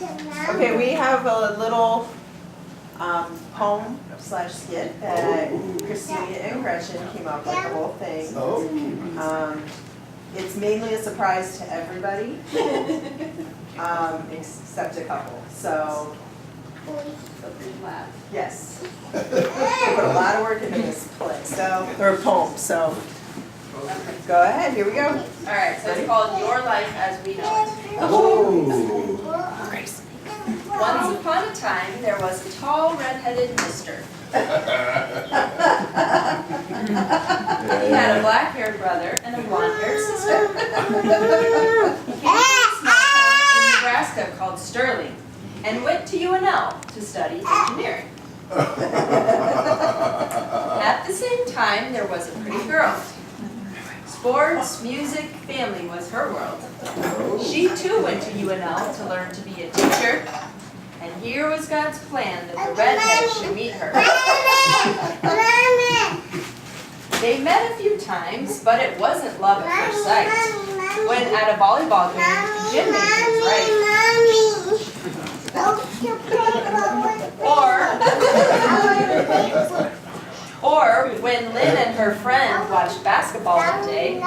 Okay, we have a little poem / skit that Christina and Gretchen came up with, the whole thing. It's mainly a surprise to everybody, except a couple. So, yes, we put a lot of work into this play, or poem. So, go ahead. Here we go. All right. So it's called "Your Life as We Know It." Oh. Once upon a time, there was a tall, red-headed mister. He had a black-haired brother and a blonde-haired sister. He came from a small town in Nebraska called Sterling and went to UNL to study engineering. At the same time, there was a pretty girl. Sports, music, family was her world. She too went to UNL to learn to be a teacher. And here was God's plan that the redhead should meet her. They met a few times, but it wasn't love at first sight. When at a volleyball game, Jim made things right. Or when Lynne and her friend watched basketball one day.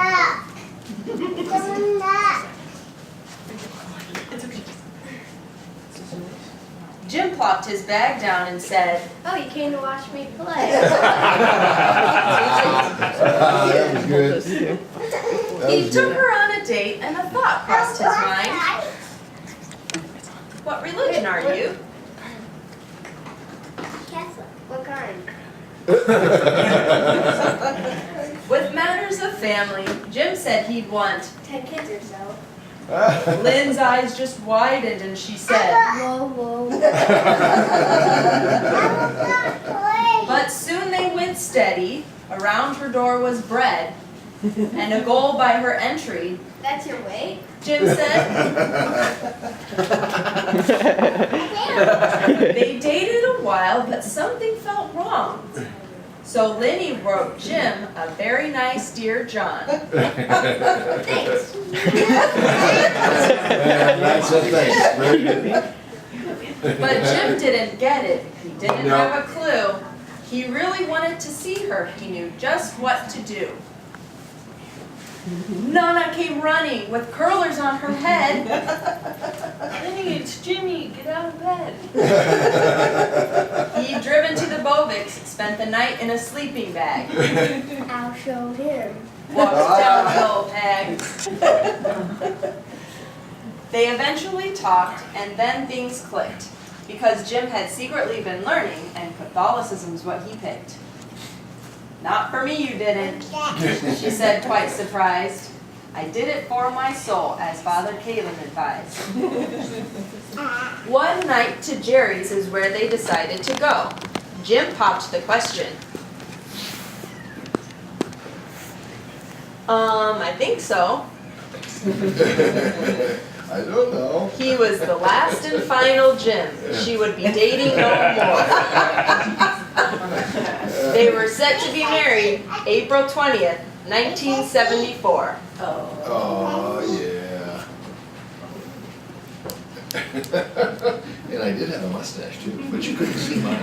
Jim plopped his bag down and said, "Oh, you came to watch me play." That was good. He took her on a date and a thought crossed his mind. What religion are you? Catholic. What kind? With matters of family, Jim said he'd want. 10 kids or so. Lynn's eyes just widened and she said, Whoa, whoa. but soon they went steady. Around her door was bread and a goal by her entry. That's your weight? Jim said. They dated a while, but something felt wrong. So Lynne wrote Jim a very nice Dear John. Thanks. That's a thanks. Very good. But Jim didn't get it. He didn't have a clue. He really wanted to see her. He knew just what to do. Nana came running with curlers on her head. Lynne, it's Jimmy. Get out of bed. He'd driven to the Bovics, spent the night in a sleeping bag. I'll show him. Walked downhill, Peg. They eventually talked, and then things clicked. Because Jim had secretly been learning, and Catholicism's what he picked. Not for me, you didn't, she said, quite surprised. I did it for my soul, as Father Caleb advised. One night to Jerry's is where they decided to go. Jim popped the question. I think so. I don't know. He was the last and final Jim. She would be dating no more. They were set to be married April 20th, 1974. Oh, yeah. And I did have a mustache too, but you couldn't see mine.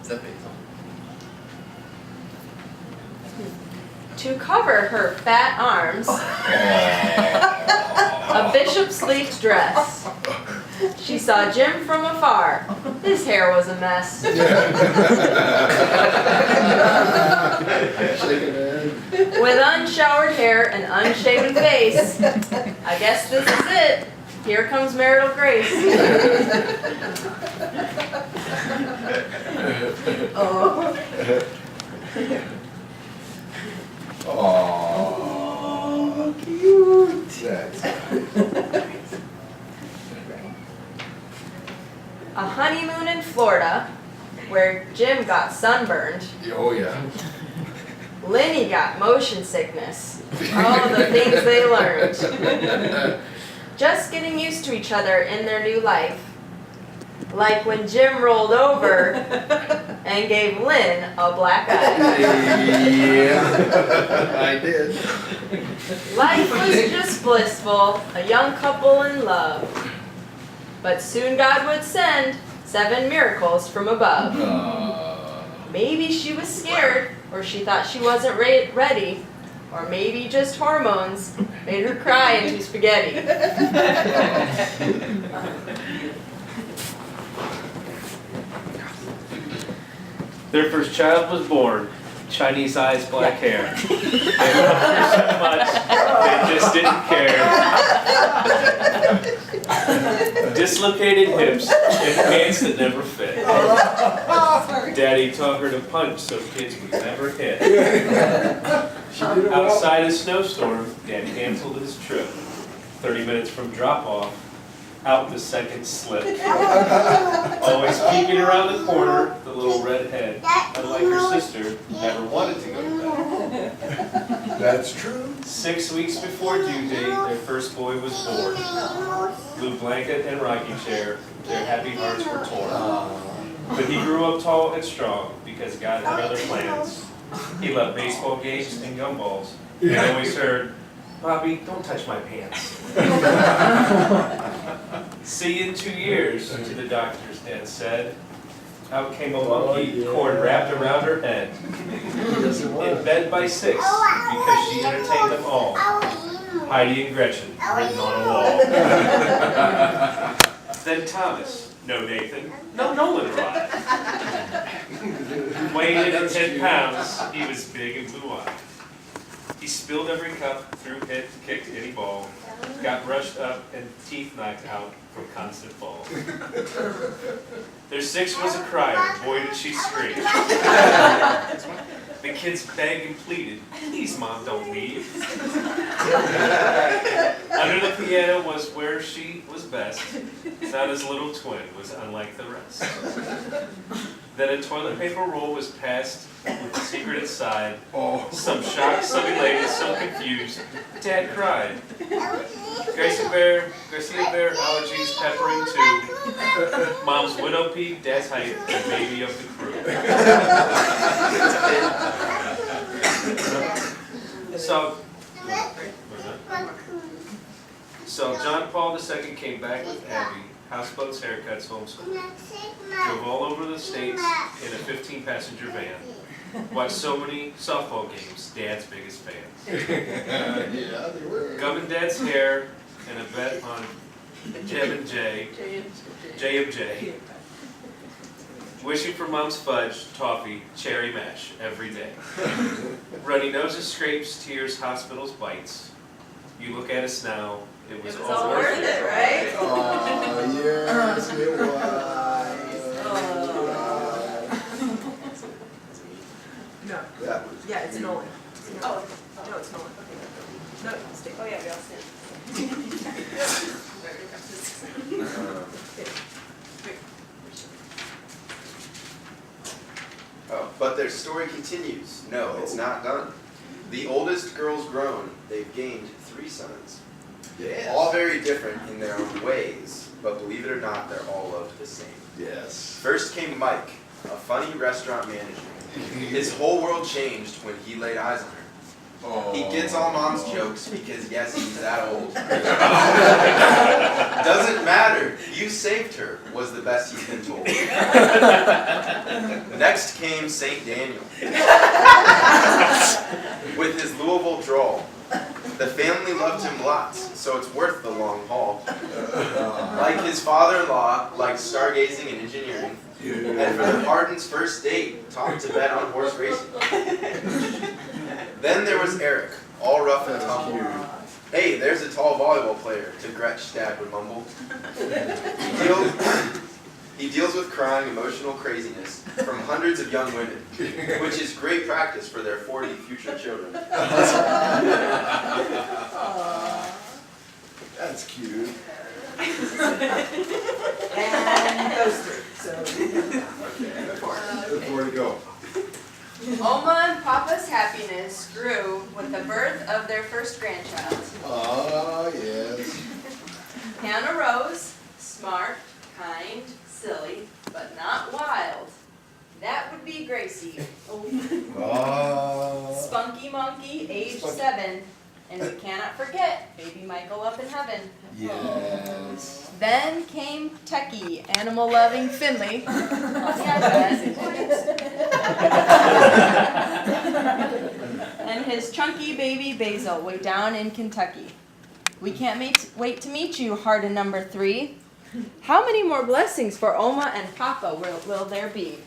Is that basil? To cover her fat arms, a bishop's sleeved dress. She saw Jim from afar. His hair was a mess. With unshowered hair and unshaven face. I guess this is it. Here comes marital grace. Oh. Oh, cute. That's nice. A honeymoon in Florida, where Jim got sunburned. Oh, yeah. Lynne got motion sickness. All the things they learned. just getting used to each other in their new life. Like when Jim rolled over and gave Lynne a black eye. Yeah, I did. Life was just blissful, a young couple in love. But soon God would send 7 miracles from above. Maybe she was scared, or she thought she wasn't ready, or maybe just hormones made her cry into spaghetti. Their first child was born. Chinese eyes, black hair. They loved her so much, they just didn't care. Dislocated hips and pants that never fit. Daddy taught her to punch so kids would never hit. Outside a snowstorm, Dad canceled his trip. 30 minutes from drop-off, out the second slip. Always peeking around the corner, the little redhead, unlike her sister, never wanted to go to bed. That's true. 6 weeks before due date, their first boy was born. Blue blanket and rocking chair, their happy hearts were torn. But he grew up tall and strong because God had other plans. He loved baseball games and gumballs. And always heard, "Bobby, don't touch my pants." See you in 2 years, to the doctors, Dad said. Out came a monkey, cord wrapped around her head. In bed by 6, because she entertained them all. Heidi and Gretchen, written on a wall. Then Thomas, no Nathan, no Nolan arrived. Weighed in at 10 pounds, he was big and blue-eyed. He spilled every cup, threw, hit, kicked any ball, got brushed up and teeth knocked out from constant falls. Their 6th was a crier, boy did she scream. The kids begged and pleaded, "Please Mom, don't leave." Under the piano was where she was best. Not his little twin was unlike the rest. Then a toilet paper roll was passed with a secret inside. Some shocked, some elated, some confused. Dad cried. Gracie Bear, allergies peppering too. Mom's widow peak, Dad's height, and baby of the crew. So John Paul II came back with Abby. Houseboats, haircuts, homeschool. Drove all over the states in a 15-passenger van. Watched so many softball games, Dad's biggest fans. Yeah, they were. Gubbing Dad's hair and a bet on Jeb and J of J. Wishing for Mom's fudge, toffee, cherry mash every day. Runny noses, scrapes, tears, hospitals, bites. You look at us now, it was all worth it, right? Oh, yes, it was. No, That was. yeah, it's Nolan. Oh, No, it's Nolan. No, stay. oh yeah, we all stand. Oh, but their story continues. No, it's not done. The oldest girl's grown. They've gained 3 sons. Yes. All very different in their own ways, but believe it or not, they're all loved the same. Yes. First came Mike, a funny restaurant manager. His whole world changed when he laid eyes on her. He gets all Mom's jokes because, yes, he's that old. Doesn't matter. You saved her, was the best he's been told. Next came St. Daniel. With his Louisville drawl. The family loved him lots, so it's worth the long haul. Like his father-in-law, liked stargazing and engineering. And for the Hardens' first date, talked to bet on horse racing. Then there was Eric, all rough and tumble. Hey, there's a tall volleyball player, to Gretch dad would mumble. He deals with crying, emotional craziness from hundreds of young women, which is great practice for their 40 future children. That's cute. And those 3. So, Look where to go. Oma and Papa's happiness grew with the birth of their first grandchild. Ah, yes. Hannah Rose, smart, kind, silly, but not wild. That would be Gracie. Spunky Monkey, age 7. And we cannot forget baby Michael up in heaven. Yes. Then came Techie, animal-loving Finley. And his chunky baby Basil, way down in Kentucky. We can't wait to meet you, Harden number 3. How many more blessings for Oma and Papa will there be?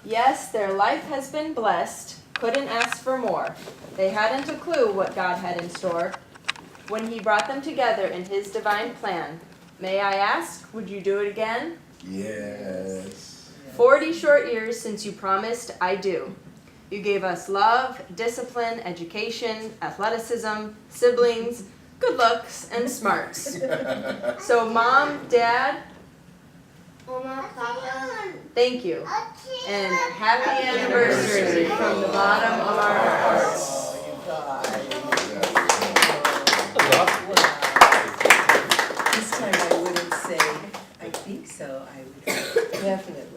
Yes, their life has been blessed. Couldn't ask for more. They hadn't a clue what God had in store when He brought them together in His divine plan. May I ask, would you do it again? Yes. 40 short years since you promised, I do. You gave us love, discipline, education, athleticism, siblings, good looks, and smarts. So Mom, Dad, Oma, Papa. thank you. And happy anniversary from the bottom of our hearts. This time I wouldn't say, I think so, I would say definitely.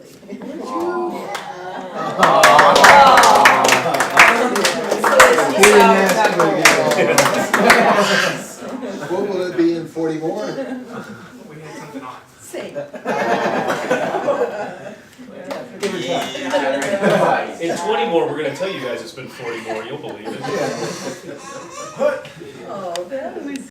What will it be in 40 more? We had something on. Say. In 20 more, we're gonna tell you guys it's been 40 more, you'll believe it. Oh, that was